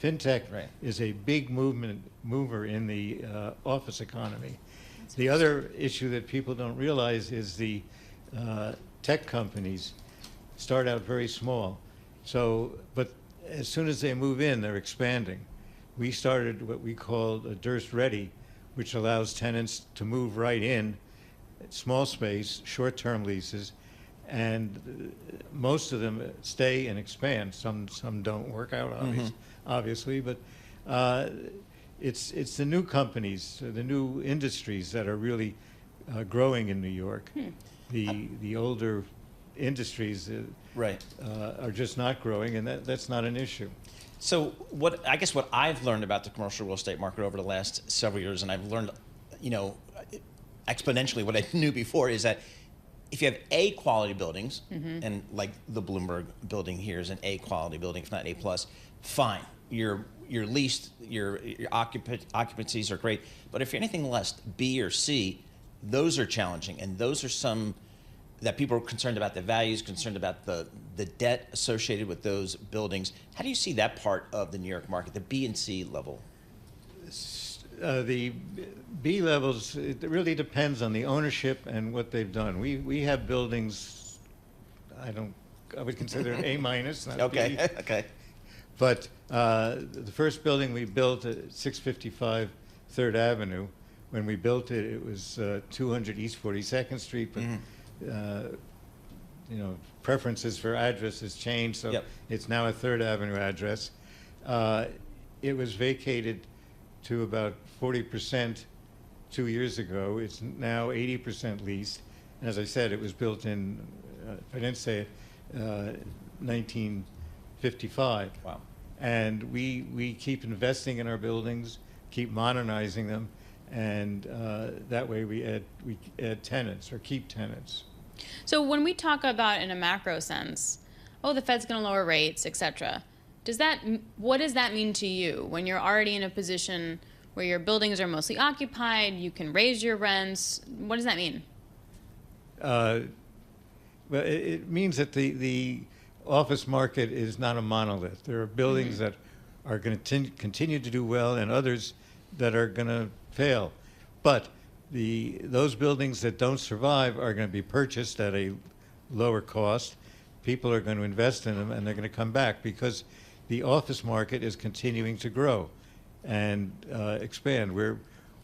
fintech Right. is a big mover in the office economy. The other issue that people don't realize is the tech companies start out very small. So, but as soon as they move in, they're expanding. We started what we called a Durst Ready, which allows tenants to move right in, small space, short-term leases, and most of them stay and expand. Some don't work out, obviously, but it's the new companies, the new industries that are really growing in New York. The older industries Right. are just not growing, and that's not an issue. So I guess what I've learned about the commercial real estate market over the last several years, and I've learned, exponentially what I knew before, is that if you have A quality buildings, and like the Bloomberg building here is an A quality building, if not A plus, fine. Your leased, your occupancies are great. But if you're anything less, B or C, those are challenging, and those are some that people are concerned about the values, concerned about the debt associated with those buildings. How do you see that part of the New York market, the B and C level? The B levels, it really depends on the ownership and what they've done. We have buildings, I would consider it A minus, not Okay. B. Okay. But the first building we built at 655 3rd Avenue, when we built it, it was 200 East 42nd Street, but preferences for addresses changed, so it's now a 3rd Avenue address. It was vacated to about 40% 2 years ago. It's now 80% leased. And as I said, it was built in, if I didn't say it, 1955. Wow. And we keep investing in our buildings, keep modernizing them, and that way we add tenants or keep tenants. So when we talk about in a macro sense, the Fed's going to lower rates, etc., what does that mean to you when you're already in a position where your buildings are mostly occupied, you can raise your rents? What does that mean? Well, it means that the office market is not a monolith. There are buildings that are going to continue to do well and others that are going to fail. But those buildings that don't survive are going to be purchased at a lower cost. People are going to invest in them, and they're going to come back because the office market is continuing to grow and expand.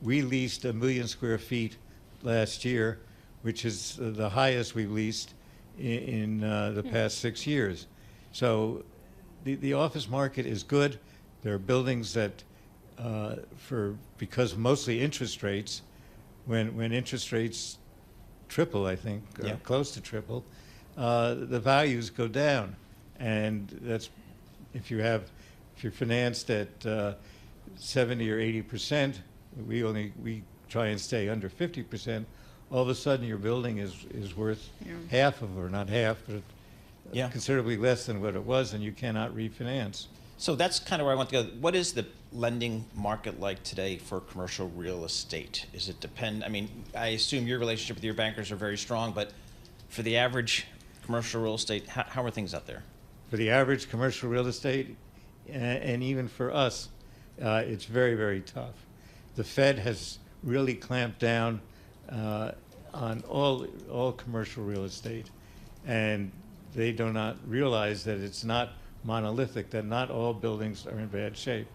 We leased 1 million square feet last year, which is the highest we've leased in the past 6 years. So the office market is good. There are buildings that, because mostly interest rates, when interest rates triple, I think, close to triple, the values go down. And that's if you're financed at 70 or 80%, we try and stay under 50%. All of a sudden, your building is worth half of, or not half, but considerably less than what it was, and you cannot refinance. So that's kind of where I want to go. What is the lending market like today for commercial real estate? Is it depend? I mean, I assume your relationship with your bankers are very strong, but for the average commercial real estate, how are things out there? For the average commercial real estate, and even for us, it's very, very tough. The Fed has really clamped down on all commercial real estate, and they do not realize that it's not monolithic, that not all buildings are in bad shape.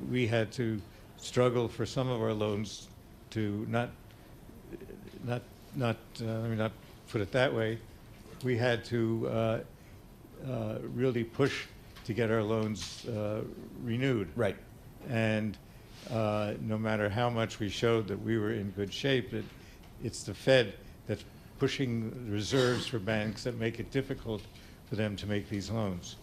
We had to struggle for some of our loans to not let me not put it that way. We had to really push to get our loans renewed. Right. And no matter how much we showed that we were in good shape, it's the Fed that's pushing reserves for banks that make it difficult for them to make these loans.